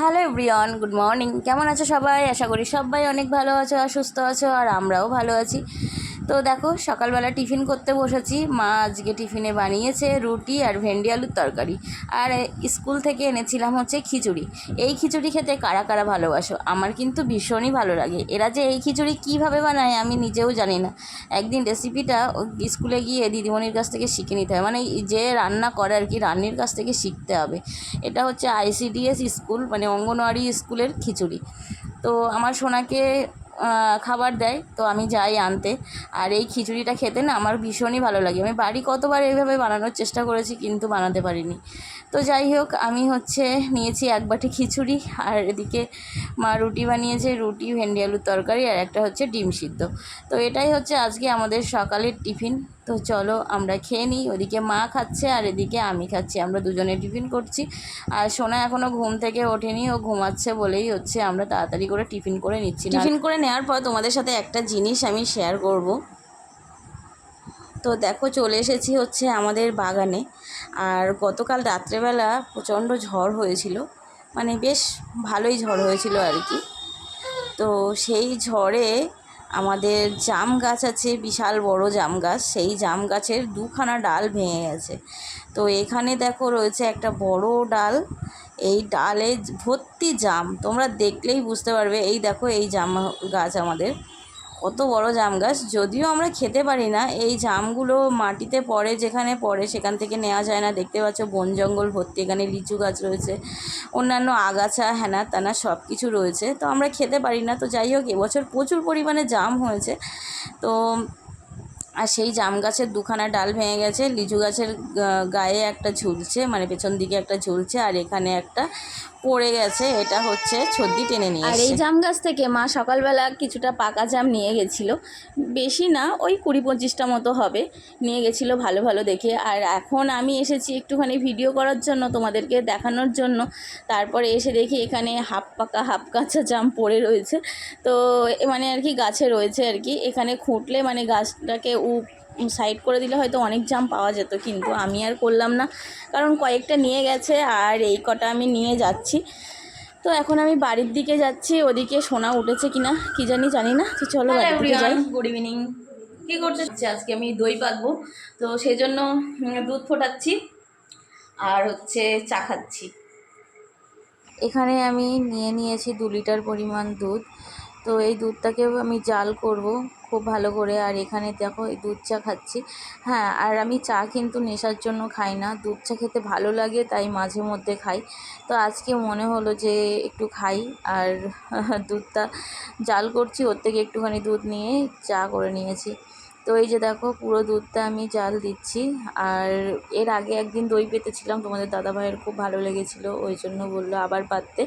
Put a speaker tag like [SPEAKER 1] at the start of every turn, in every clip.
[SPEAKER 1] Hello everyone, good morning. কেমন আছো সবাই? আশা করি সবাই অনেক ভালো আছো আর সুস্থ আছো, আর আমরাও ভালো আছি। তো দেখো, সকালবেলা টিফিন করতে বসেছি। মা আজকে টিফিনে বানিয়েছে রুটি আর ভেন্ডি আলুর তরকারি, আর স্কুল থেকে এনেছিলাম হচ্ছে খিচুড়ি। এই খিচুড়ি খেতে কারা কারা ভালোবাসো? আমার কিন্তু ভীষণই ভালো লাগে। এরা যে এই খিচুড়ি কীভাবে বানায় আমি নিজেও জানি না। একদিন রেসিপিটা স্কুলে গিয়ে দিদিমণির কাছ থেকে শিখে নিতে হবে, মানে যে রান্না করে আর কি, রান্নির কাছ থেকে শিখতে হবে। এটা হচ্ছে ICDS স্কুল, মানে অঙ্গনওয়াড়ি স্কুলের খিচুড়ি। তো আমার সোনাকে খাবার দেয়, তো আমি যাই আনতে। আর এই খিচুড়িটা খেতে না আমার ভীষণই ভালো লাগে। আমি বাড়ি কতবার এইভাবে বানানোর চেষ্টা করেছি, কিন্তু বানাতে পারিনি। তো যাই হোক, আমি নিয়েছি এক বাটি খিচুড়ি, আর এদিকে মা রুটি বানিয়েছে, রুটি, ভেন্ডি আলুর তরকারি, আর একটা হচ্ছে ডিম সিদ্ধ। তো এটাই হচ্ছে আজকে আমাদের সকালের টিফিন। তো চলো আমরা খেয়ে নিই। ওদিকে মা খাচ্ছে আর এদিকে আমি খাচ্ছি, আমরা দুজনে টিফিন করছি। আর সোনা এখনও ঘুম থেকে ওঠেনি, ও ঘুমাচ্ছে বলেই আমরা তাড়াতাড়ি করে টিফিন করে নিচ্ছি। টিফিন করে নেওয়ার পর তোমাদের সাথে একটা জিনিস আমি শেয়ার করব। তো দেখো, চলে এসেছি আমাদের বাগানে। আর গতকাল রাত্রেবেলা প্রচণ্ড ঝড় হয়েছিল, মানে বেশ ভালোই ঝড় হয়েছিল আর কি। তো সেই ঝড়ে আমাদের জাম গাছ আছে, বিশাল বড় জাম গাছ, সেই জাম গাছের দুখানা ডাল ভেঙে গেছে। তো এখানে দেখো রয়েছে একটা বড় ডাল, এই ডালে ভর্তি জাম, তোমরা দেখলেই বুঝতে পারবে। এই দেখো, এই জাম গাছ আমাদের কত বড় জাম গাছ। যদিও আমরা খেতে পারি না, এই জামগুলো মাটিতে পড়ে, যেখানে পড়ে সেখান থেকে নেওয়া যায় না। দেখতে পাচ্ছ বন জঙ্গল ভর্তি, এখানে লিচু গাছ রয়েছে, অন্যান্য আগাছা হ্যানা ত্যানা সব কিছু রয়েছে, তো আমরা খেতে পারি না। তো যাই হোক, এবছর প্রচুর পরিমাণে জাম হয়েছে। তো আর সেই জাম গাছের দুখানা ডাল ভেঙে গেছে, লিচু গাছের গায়ে একটা ঝুলছে, মানে পেছন দিকে একটা ঝুলছে, আর এখানে একটা পড়ে গেছে। এটা ছদ্দি টেনে নিয়ে
[SPEAKER 2] আর এই জাম গাছ থেকে মা সকালবেলা কিছুটা পাকা জাম নিয়ে গেছিলো, বেশি না, ওই 20-25টা মতো হবে, নিয়ে গেছিলো ভালো ভালো দেখে। আর এখন আমি এসেছি একটুখানি ভিডিও করার জন্য, তোমাদেরকে দেখানোর জন্য। তারপরে এসে দেখি এখানে হাফ পাকা হাফ কাঁচা জাম পড়ে রয়েছে। তো মানে আর কি গাছে রয়েছে আর কি, এখানে খুঁটলে মানে গাছটাকে সাইড করে দিলে হয়তো অনেক জাম পাওয়া যেত, কিন্তু আমি আর করলাম না, কারণ কয়েকটা নিয়ে গেছে আর এই কটা আমি নিয়ে যাচ্ছি। তো এখন আমি বাড়ির দিকে যাচ্ছি, ওদিকে সোনা উঠেছে কিনা কি জানি না। তো চলো বাড়ির দিকে যাই।
[SPEAKER 1] Good evening. কী করছে? আজকে আমি দই পাকবো, তো সেই জন্য দুধ ফোটাচ্ছি আর চা খাচ্ছি। এখানে আমি নিয়েছি 2 লিটার পরিমাণ দুধ। তো এই দুধটাকেও আমি জাল করব খুব ভালো করে। আর এখানে দেখো, এই দুধ চা খাচ্ছি। হ্যাঁ, আর আমি চা কিন্তু নেশার জন্য খাই না, দুধ চা খেতে ভালো লাগে, তাই মাঝে মধ্যে খাই। তো আজকে মনে হলো যে একটু খাই, আর দুধটা জাল করছি, ওর থেকে একটুখানি দুধ নিয়ে চা করে নিয়েছি। তো এই যে দেখো, পুরো দুধটা আমি জাল দিচ্ছি। আর এর আগে একদিন দই পেতেছিলাম, তোমাদের দাদাভাইয়ের খুব ভালো লেগেছিলো, ওই জন্য বললো আবার পাততে।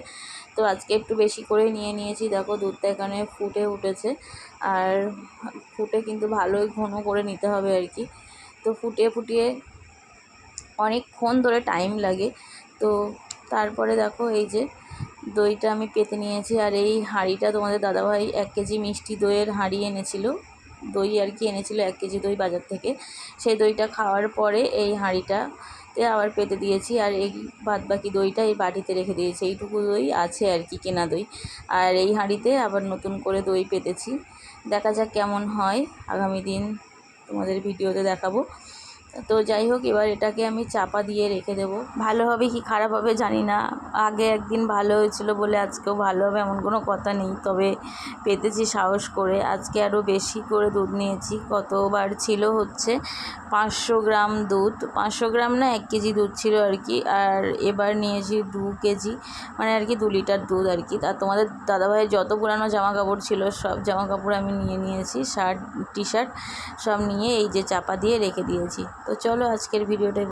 [SPEAKER 1] তো আজকে একটু বেশি করে নিয়েছি। দেখো, দুধটা এখানে ফুটে উঠেছে, আর ফুটে কিন্তু ভালোই ঘন করে নিতে হবে আর কি। তো ফুটিয়ে অনেকক্ষণ ধরে টাইম লাগে। তো তারপরে দেখো, এই যে দইটা আমি পেতে নিয়েছি। আর এই হাঁড়িটা তোমাদের দাদাভাই 1 কেজি মিষ্টি দইয়ের হাঁড়ি এনেছিল, দই আর কি এনেছিল 1 কেজি দই বাজার থেকে। সেই দইটা খাওয়ার পরে এই হাঁড়িটাতে আবার পেতে দিয়েছি, আর এই বাদবাকি দইটা এই বাটিতে রেখে দিয়েছি। এইটুকু দই আছে আর কি, কেনা দই। আর এই হাঁড়িতে আবার নতুন করে দই পেতেছি। দেখা যাক কেমন হয়, আগামী দিন তোমাদের ভিডিওতে দেখাবো। তো যাই হোক, এবার এটাকে আমি চাপা দিয়ে রেখে দেবো। ভালো হবে কি খারাপ হবে জানি না, আগে একদিন ভালো হয়েছিল বলে আজকেও ভালো হবে এমন কোনো কথা নেই। তবে পেতেছি সাহস করে, আজকে আরও বেশি করে দুধ নিয়েছি। কতবার ছিল 500 গ্রাম দুধ, 500 গ্রাম না 1 কেজি দুধ ছিল আর কি। আর এবার নিয়েছি 2 কেজি, মানে আর কি 2 লিটার দুধ আর কি। আর তোমাদের দাদাভাইয়ের যত পুরানো জামা কাপড় ছিল সব জামা কাপড় আমি নিয়েছি, শার্ট টি শার্ট সব নিয়ে এই যে চাপা দিয়ে রেখে দিয়েছি। তো চলো, আজকের ভিডিওটা